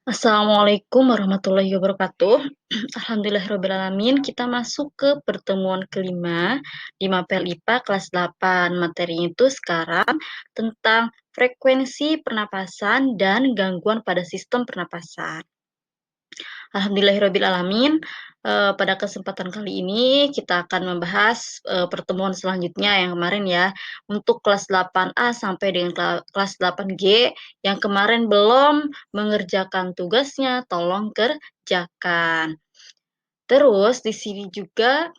Assalamualaikum warahmatullahi wabarakatuh. Alhamdulillahirrabbilalamin, kita masuk ke pertemuan kelima di Mapel IPA kelas 8. Materinya itu sekarang tentang frekuensi pernapasan dan gangguan pada sistem pernapasan. Alhamdulillahirrabbilalamin, pada kesempatan kali ini kita akan membahas, pertemuan selanjutnya yang kemarin ya, untuk kelas 8A sampai dengan kelas 8G yang kemarin belum mengerjakan tugasnya, tolong kerjakan. Terus di sini juga,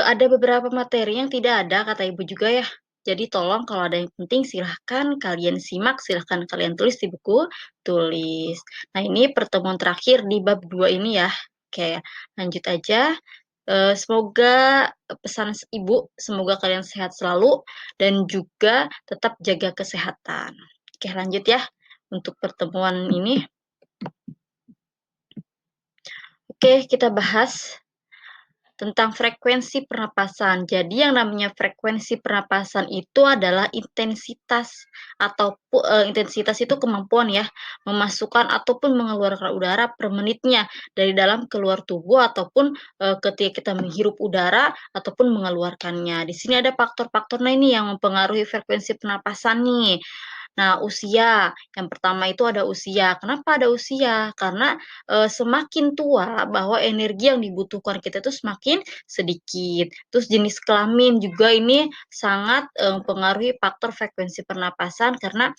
ada beberapa materi yang tidak ada kata Ibu juga ya. Jadi tolong kalau ada yang penting silahkan kalian simak, silahkan kalian tulis di buku tulis. Nah ini pertemuan terakhir di bab 2 ini ya. Oke, lanjut aja, semoga pesan Ibu, semoga kalian sehat selalu dan juga tetap jaga kesehatan. Oke lanjut ya, untuk pertemuan ini. Oke, kita bahas tentang frekuensi pernapasan. Jadi yang namanya frekuensi pernapasan itu adalah intensitas intensitas itu kemampuan ya, memasukkan ataupun mengeluarkan udara per menitnya dari dalam keluar tubuh ataupun, ketika kita menghirup udara ataupun mengeluarkannya. Di sini ada faktor-faktornya ini yang mempengaruhi frekuensi pernapasan nih. Nah, usia, yang pertama itu ada usia. Kenapa ada usia? Karena, semakin tua bahwa energi yang dibutuhkan kita itu semakin sedikit. Terus jenis kelamin juga ini sangat, mempengaruhi faktor frekuensi pernapasan karena,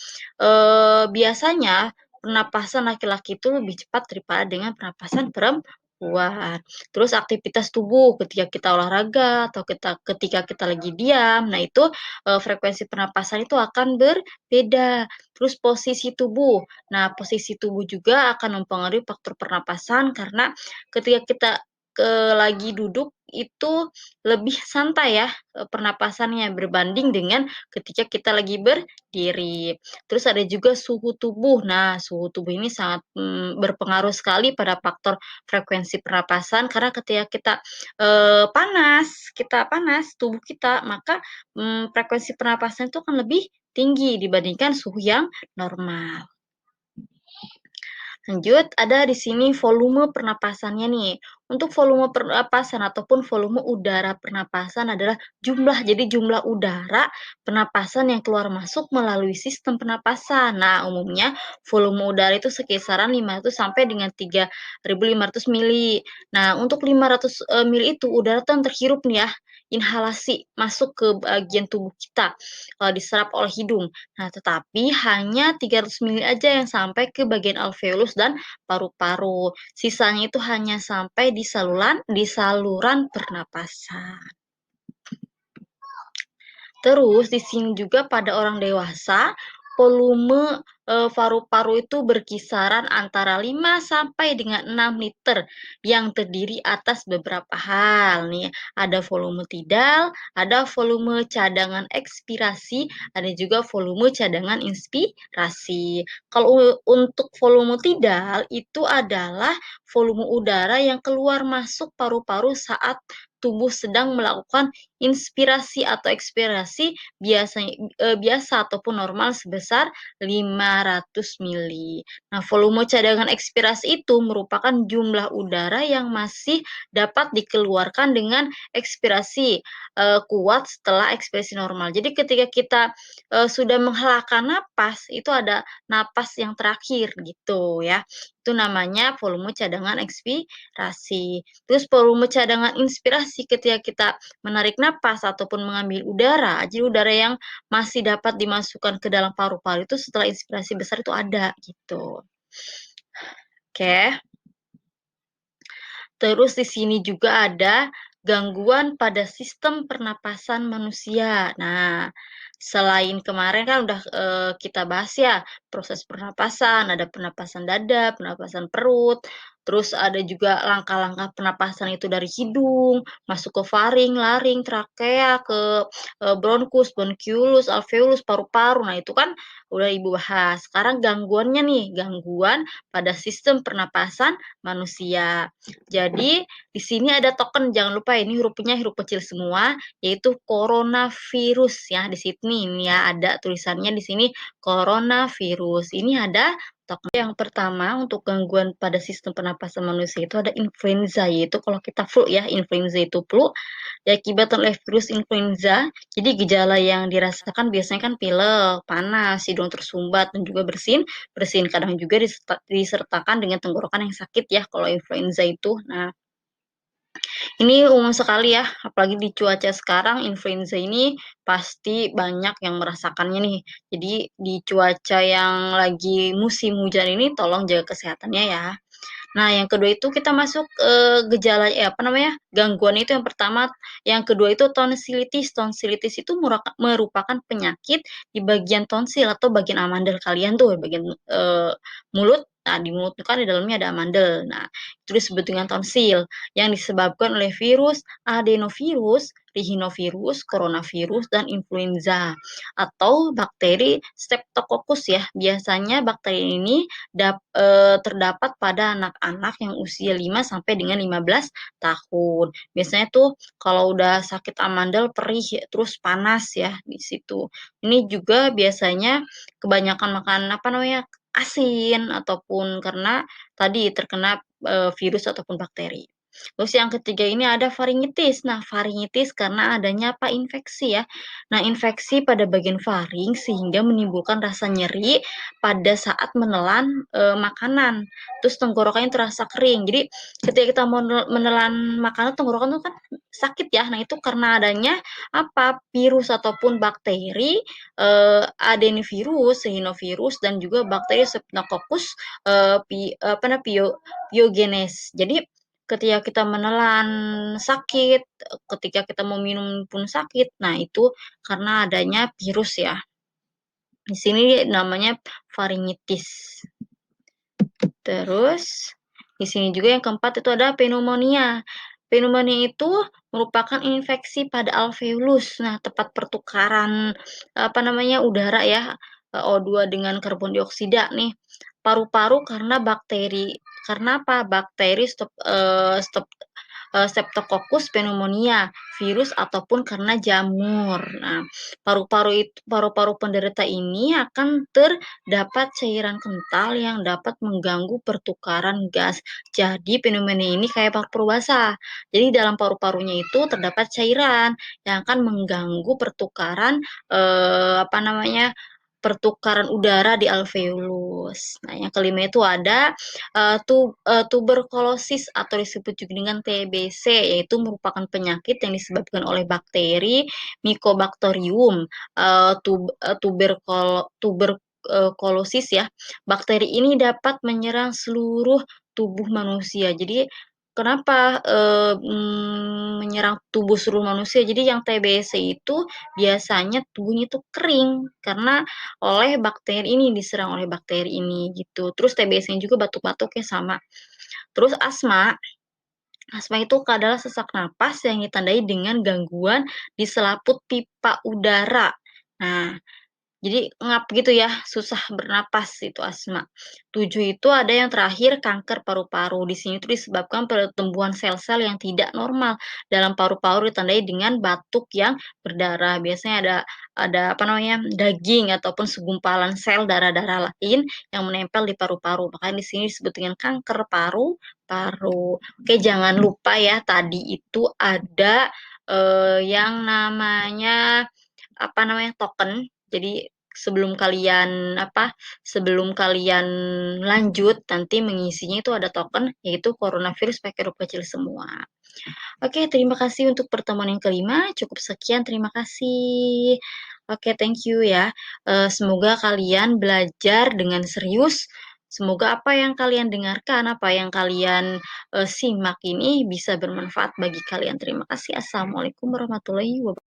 biasanya pernapasan laki-laki itu lebih cepat daripada dengan pernapasan perempuan. Terus aktivitas tubuh ketika kita olahraga atau ketika kita lagi diam, nah itu, frekuensi pernapasan itu akan berbeda. Terus posisi tubuh. Nah, posisi tubuh juga akan mempengaruhi faktor pernapasan karena ketika kita, lagi duduk itu lebih santai ya, pernapasannya berbanding dengan ketika kita lagi berdiri. Terus ada juga suhu tubuh. Nah, suhu tubuh ini sangat, berpengaruh sekali pada faktor frekuensi pernapasan karena ketika kita panas tubuh kita, maka, frekuensi pernapasan itu akan lebih tinggi dibandingkan suhu yang normal. Lanjut, ada di sini volume pernapasannya nih. Untuk volume pernapasan ataupun volume udara pernapasan adalah jumlah, jadi jumlah udara pernapasan yang keluar masuk melalui sistem pernapasan. Nah, umumnya volume udara itu sekisaran 500 sampai dengan 3.500 mili. Nah, untuk 500, mili itu udara tuh yang terhirup nih ya, inhalasi masuk ke bagian tubuh kita, diserap oleh hidung. Nah, tetapi hanya 300 mili aja yang sampai ke bagian alveolus dan paru-paru. Sisanya itu hanya sampai di saluran pernapasan. Terus di sini juga pada orang dewasa, volume, paru-paru itu berkisaran antara 5 sampai dengan 6 liter yang terdiri atas beberapa hal nih, ada volume tidal, ada volume cadangan ekspirasi, ada juga volume cadangan inspirasi. Kalau untuk volume tidal itu adalah volume udara yang keluar masuk paru-paru saat tubuh sedang melakukan inspirasi atau ekspirasi biasa ataupun normal sebesar 500 mili. Nah, volume cadangan ekspirasi itu merupakan jumlah udara yang masih dapat dikeluarkan dengan ekspirasi, kuat setelah ekspirasi normal. Jadi ketika kita, sudah menghelakan napas, itu ada napas yang terakhir gitu ya. Itu namanya volume cadangan ekspirasi. Terus volume cadangan inspirasi ketika kita menarik napas ataupun mengambil udara, jadi udara yang masih dapat dimasukkan ke dalam paru-paru itu setelah inspirasi besar itu ada, gitu. Oke. Terus di sini juga ada gangguan pada sistem pernapasan manusia. Nah, selain kemarin kan udah, kita bahas ya, proses pernapasan, ada pernapasan dada, pernapasan perut, terus ada juga langkah-langkah pernapasan itu dari hidung, masuk ke faring, laring, trakea, ke, bronkus, bronkiolus, alveolus, paru-paru. Nah, itu kan udah Ibu bahas. Sekarang gangguannya nih, gangguan pada sistem pernapasan manusia. Jadi, di sini ada token, jangan lupa ini hurufnya huruf kecil semua, yaitu coronavirus ya, di sini ini ya, ada tulisannya di sini coronavirus. Ini ada Yang pertama, untuk gangguan pada sistem pernapasan manusia itu ada influenza, yaitu kalau kita flu ya, influenza itu flu diakibatkan oleh virus influenza. Jadi gejala yang dirasakan biasanya kan pilek, panas, hidung tersumbat, dan juga bersin. Bersin kadang juga disertakan dengan tenggorokan yang sakit ya kalau influenza itu. Nah, ini umum sekali ya, apalagi di cuaca sekarang influenza ini pasti banyak yang merasakannya nih. Jadi di cuaca yang lagi musim hujan ini tolong jaga kesehatannya ya. Nah, yang kedua itu kita masuk, gejala apa namanya, gangguan itu yang pertama, yang kedua itu tonsilitis. Tonsilitis itu merupakan penyakit di bagian tonsil atau bagian amandel kalian tuh, bagian, mulut. Nah, di mulut itu kan di dalamnya ada amandel. Nah, itu disebut dengan tonsil yang disebabkan oleh virus adenovirus, rhinovirus, coronavirus, dan influenza atau bakteri Streptococcus ya. Biasanya bakteri ini terdapat pada anak-anak yang usia 5 sampai dengan 15 tahun. Biasanya tuh kalau udah sakit amandel, perih, terus panas ya di situ. Ini juga biasanya kebanyakan makan apa namanya, asin ataupun karena tadi terkena, virus ataupun bakteri. Terus yang ketiga ini ada faringitis. Nah, faringitis karena adanya apa, infeksi ya. Nah, infeksi pada bagian faring sehingga menimbulkan rasa nyeri pada saat menelan, makanan, terus tenggorokannya terasa kering. Jadi ketika kita menelan makanan tenggorokan tuh kan sakit ya. Nah, itu karena adanya apa, virus ataupun bakteri, adenovirus, rhinovirus, dan juga bakteri Streptococcus, eee, pi apa na pio pyogenes. Jadi ketika kita menelan sakit, ketika kita mau minum pun sakit. Nah, itu karena adanya virus ya. Di sini namanya faringitis. Terus di sini juga yang keempat itu ada pneumonia. Pneumonia itu merupakan infeksi pada alveolus. Nah, tempat pertukaran apa namanya udara ya, O2 dengan karbon dioksida nih. Paru-paru karena bakteri. Karena apa? Bakteri Streptococcus pneumonia, virus ataupun karena jamur. Nah, paru-paru penderita ini akan terdapat cairan kental yang dapat mengganggu pertukaran gas. Jadi pneumonia ini kayak paru-paru basah. Jadi dalam paru-parunya itu terdapat cairan yang akan mengganggu pertukaran apa namanya pertukaran udara di alveolus. Nah, yang kelima itu ada tuberkulosis atau disebut juga dengan TBC, yaitu merupakan penyakit yang disebabkan oleh bakteri Mycobacterium tuberkulosis ya. Bakteri ini dapat menyerang seluruh tubuh manusia. Jadi kenapa menyerang tubuh seluruh manusia? Jadi yang TBC itu biasanya tubuhnya itu kering karena oleh bakteri ini, diserang oleh bakteri ini gitu. Terus TBC-nya juga batuk-batuknya sama. Terus asma, asma itu adalah sesak napas yang ditandai dengan gangguan di selaput pipa udara. Nah, jadi ngap gitu ya, susah bernapas itu asma. 7 itu ada yang terakhir kanker paru-paru. Di sini itu disebabkan pertumbuhan sel-sel yang tidak normal dalam paru-paru ditandai dengan batuk yang berdarah. Biasanya ada apa namanya, daging ataupun segumpalan sel darah-darah lain yang menempel di paru-paru. Makanya di sini disebut dengan kanker paru-paru. Oke, jangan lupa ya tadi itu ada, yang namanya, apa namanya, token. Jadi sebelum kalian lanjut nanti mengisinya itu ada token yaitu coronavirus pakai huruf kecil semua. Oke, terima kasih untuk pertemuan yang kelima. Cukup sekian, terima kasih. Oke, thank you ya. Semoga kalian belajar dengan serius. Semoga apa yang kalian dengarkan, apa yang kalian simak ini bisa bermanfaat bagi kalian. Terima kasih. Assalamualaikum warahmatullahi wabarakatuh.